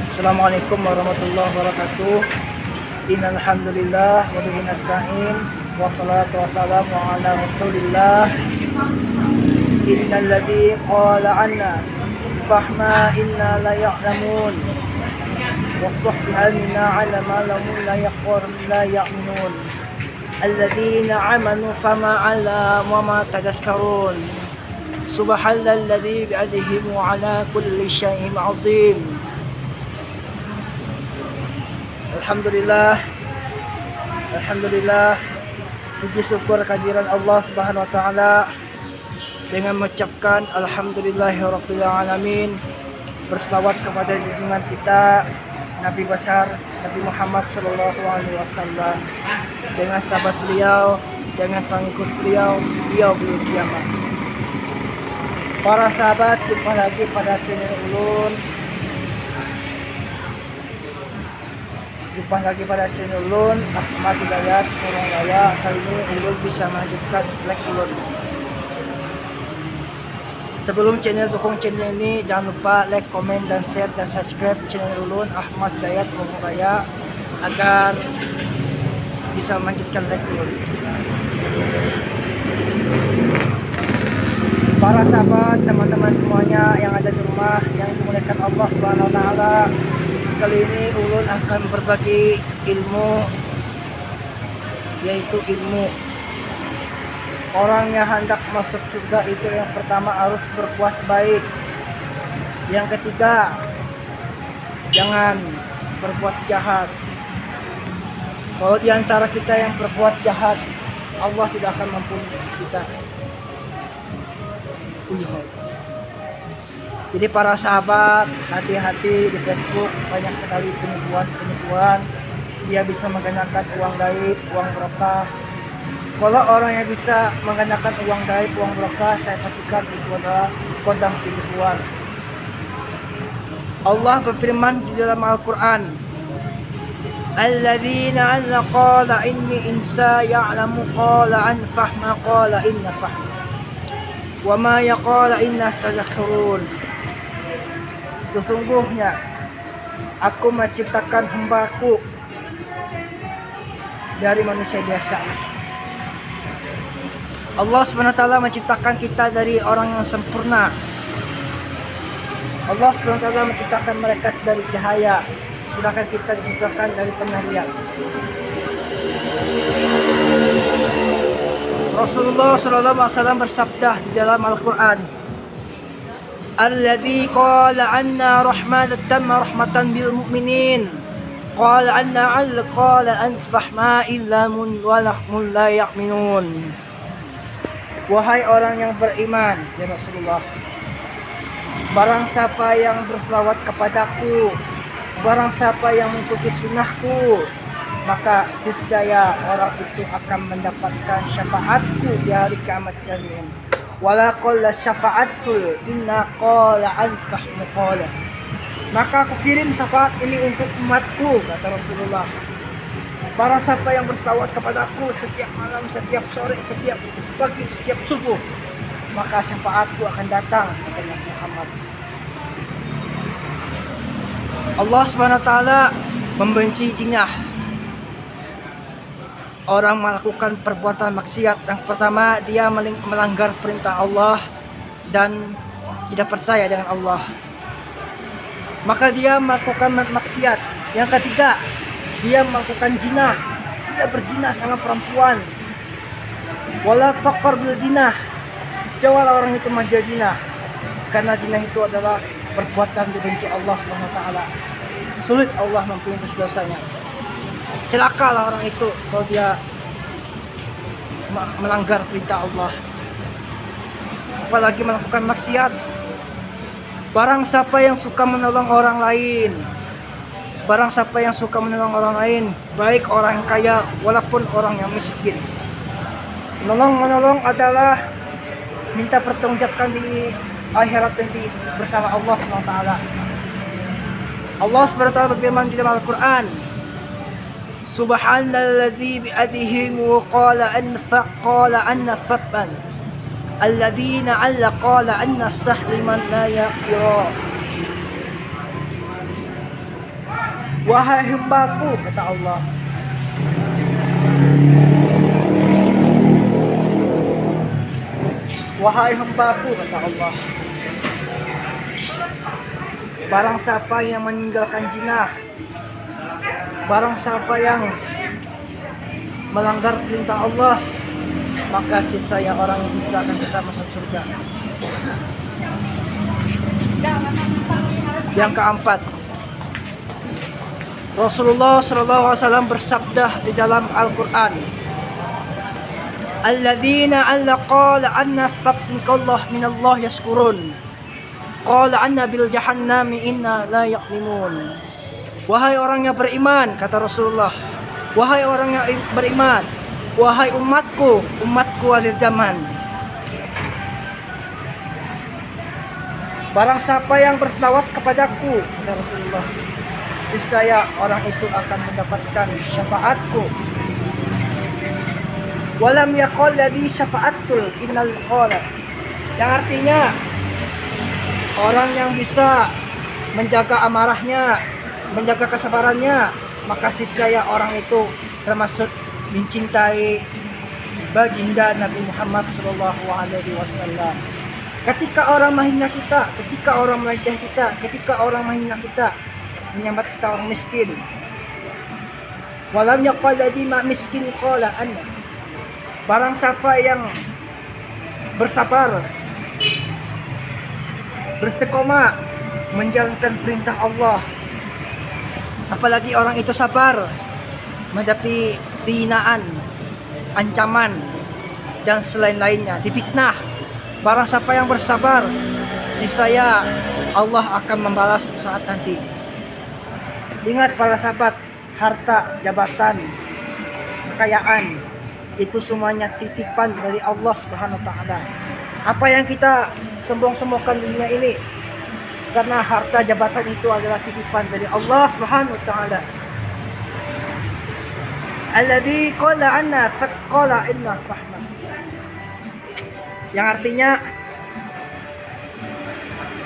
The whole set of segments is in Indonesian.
Assalamualaikum warahmatullahi wabarakatuh. Innal hamdalillah wa bihi nasta'in wa salatu wassalamu ala Rasulillah. Innal ladzi qala 'anna fahma inna la ya'lamun was-sahbiha minna 'ala ma lam la ya'minun. Alladzina 'amanu fama 'ala wa ma tadhakkarun. Subhanalladzi bi'adihi wa 'ala kulli syai'in 'azim. Alhamdulillah, puji syukur kehadiran Allah Subhanahu wa taala dengan mengucapkan alhamdulillahirabbil alamin, berselawat kepada junjungan kita Nabi besar Nabi Muhammad sallallahu alaihi wasallam, dengan sahabat beliau, dengan pengikut beliau belum kiamat. Para sahabat, jumpa lagi pada channel Ulun. Ahmad Hidayat Kurang Raya. Kali ini Ulun bisa melanjutkan like Ulun. Sebelum dukung channel ini, jangan lupa like, komen, dan share, dan subscribe channel Ulun Ahmad Hidayat Kurang Raya agar bisa melanjutkan like Ulun. Para sahabat, teman-teman semuanya yang ada di rumah yang dimuliakan Allah Subhanahu wa taala, kali ini Ulun akan berbagi ilmu, yaitu ilmu orang yang hendak masuk surga itu yang pertama harus berbuat baik. Yang ketiga, jangan berbuat jahat. Kalau di antara kita yang berbuat jahat, Allah tidak akan mampuni kita. Jadi para sahabat, hati-hati di Facebook, banyak sekali penipuan. Dia bisa menggunakan uang gaib, uang berkah. Kalau orang yang bisa menggunakan uang gaib, uang berkah, saya pastikan itu adalah kodam penipuan. Allah berfirman di dalam Al-Quran, Alladzina anna qala inni insa ya'lamu qala an fahma qala inna fahma wa ma yaqala inna tadhakkarun. Sesungguhnya aku menciptakan hambaku dari manusia biasa. Allah SWT menciptakan kita dari orang yang sempurna. Allah SWT menciptakan mereka dari cahaya, sedangkan kita diciptakan dari penarian. Rasulullah SAW bersabda di dalam Al-Quran, Alladzi qala anna rahmatan bil mu'minin qala anna qala an fahma illa mun walahmun la ya'minun. Wahai orang yang beriman, ya Rasulullah, barang siapa yang berselawat kepadaku, barang siapa yang mengikuti sunnahku, maka niscaya orang itu akan mendapatkan syafaatku di hari kiamat kelak. Wala qalla syafa'atul inna qala anka qala. Maka aku kirim syafaat ini untuk umatku, kata Rasulullah. Barang siapa yang berselawat kepadaku setiap malam, setiap sore, setiap pagi, setiap subuh, maka syafaatku akan datang, kata Nabi Muhammad. Allah SWT membenci jinah orang melakukan perbuatan maksiat. Yang pertama, dia melanggar perintah Allah dan tidak percaya dengan Allah, maka dia melakukan maksiat. Yang ketiga, dia melakukan zina, dia berzina sama perempuan. Wala taqar bil zina, jauhlah orang itu menjadi zina, karena zina itu adalah perbuatan dibenci Allah Subhanahu wa taala. Sulit Allah mampuni dosanya. Celakalah orang itu kalau dia melanggar perintah Allah, apalagi melakukan maksiat. Barang siapa yang suka menolong orang lain, baik orang yang kaya walaupun orang yang miskin. Menolong adalah minta pertanggungjawaban di akhirat nanti bersama Allah SWT. Allah SWT berfirman di dalam Al-Quran, Subhanalladzi bi'adihi qala anna fa'an alladzina alla qala anna sahliman la yaqira. Wahai hambaku, kata Allah, wahai hambaku, kata Allah, barang siapa yang meninggalkan zina, barang siapa yang melanggar perintah Allah, maka sisanya orang itu tidak akan bisa masuk surga. Yang keempat, Rasulullah SAW bersabda di dalam Al-Quran, Alladzina alla qala anna tabnikallah minallah yaskurun qala anna bil jahannami inna la yaqlimun. Wahai orang yang beriman, kata Rasulullah, wahai orang yang beriman, wahai umatku, umatku akhir zaman, barang siapa yang berselawat kepadaku, kata Rasulullah, niscaya orang itu akan mendapatkan syafaatku. Walam yaqul ladzi syafa'atul innal qala, yang artinya orang yang bisa menjaga amarahnya, menjaga kesabarannya, maka niscaya orang itu termasuk mencintai baginda Nabi Muhammad SAW. Ketika orang menghina kita, ketika orang meleceh kita, ketika orang menghina kita, menyambat kita orang miskin, walam yaqul ladzi ma miskin qala anna, barang siapa yang bersabar, beristiqomah menjalankan perintah Allah, apalagi orang itu sabar menghadapi hinaan, ancaman dan selain-lainnya, difitnah, barang siapa yang bersabar, niscaya Allah akan membalas saat nanti. Ingat para sahabat, harta, jabatan, kekayaan itu semuanya titipan dari Allah Subhanahu wa taala. Apa yang kita sombong-sombongkan di dunia ini, karena harta jabatan itu adalah titipan dari Allah Subhanahu wa taala. Alladzi qala anna faqala inna fahma, yang artinya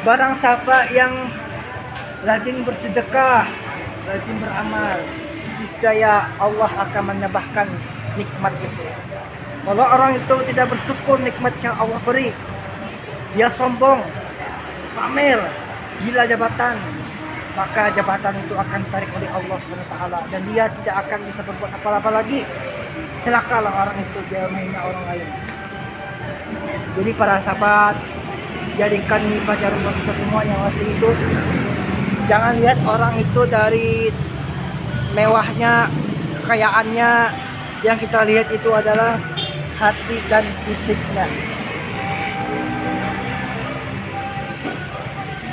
barang siapa yang rajin bersedekah, rajin beramal, niscaya Allah akan menambahkan nikmat itu. Kalau orang itu tidak bersyukur nikmat yang Allah beri, dia sombong, pamer, gila jabatan, maka jabatan itu akan ditarik oleh Allah SWT dan dia tidak akan bisa berbuat apa-apa lagi. Celakalah orang itu, dia menghina orang lain. Jadi para sahabat, jadikan ini pelajaran buat kita semua yang masih hidup. Jangan lihat orang itu dari mewahnya, kekayaannya. Yang kita lihat itu adalah hati dan fisiknya.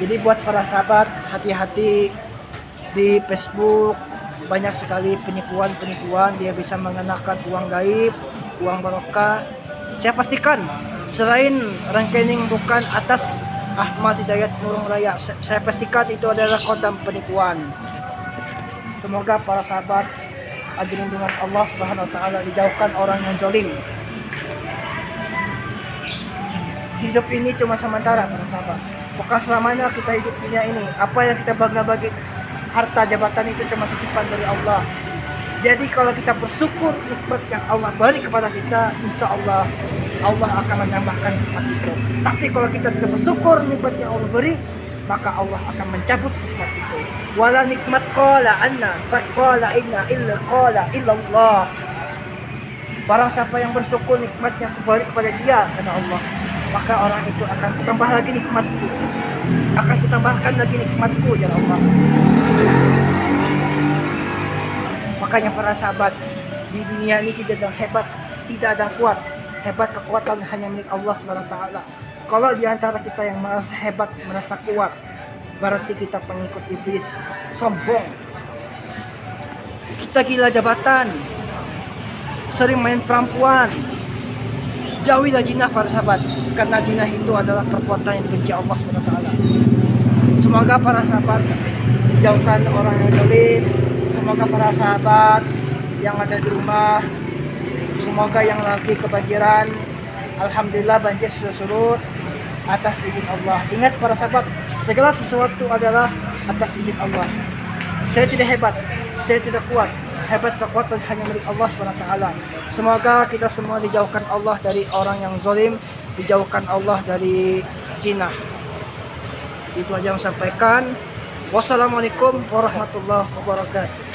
Jadi buat para sahabat, hati-hati di Facebook. Banyak sekali penipuan-penipuan, dia bisa mengenakan uang gaib, uang barokah. Saya pastikan selain rekening bukan atas Ahmad Hidayat Nurung Raya, saya pastikan itu adalah kodam penipuan. Semoga para sahabat agar lindungan Allah Subhanahu wa taala, dijauhkan orang yang zalim. Hidup ini cuma sementara para sahabat. Bukan selamanya kita hidup dunia ini. Apa yang kita bagi harta jabatan itu cuma titipan dari Allah. Jadi kalau kita bersyukur nikmat yang Allah beri kepada kita, insya Allah Allah akan menambahkan nikmat itu. Tapi kalau kita tidak bersyukur nikmat yang Allah beri, maka Allah akan mencabut nikmat itu. Wala nikmat qala anna faqala inna illa qala illallah. Barang siapa yang bersyukur nikmat yang diberi kepada dia, kata Allah, maka orang itu akan tambah lagi nikmatku, akan kutambahkan lagi nikmatku, ya Allah. Makanya para sahabat, di dunia ini tidak ada yang hebat, tidak ada yang kuat. Hebat kekuatan hanya milik Allah SWT. Kalau di antara kita yang merasa hebat, merasa kuat, berarti kita pengikut iblis, sombong. Kita gila jabatan, sering main perempuan. Jauhilah zina para sahabat, karena zina itu adalah perbuatan yang dibenci Allah SWT. Semoga para sahabat dijauhkan orang yang zalim. Semoga para sahabat yang ada di rumah, semoga yang lagi kebanjiran, alhamdulillah banjir sudah surut atas izin Allah. Ingat para sahabat, segala sesuatu adalah atas izin Allah. Saya tidak hebat, saya tidak kuat. Hebat kekuatan hanya milik Allah SWT. Semoga kita semua dijauhkan Allah dari orang yang zalim, dijauhkan Allah dari jinah. Itu aja yang saya sampaikan. Wassalamualaikum warahmatullahi wabarakatuh.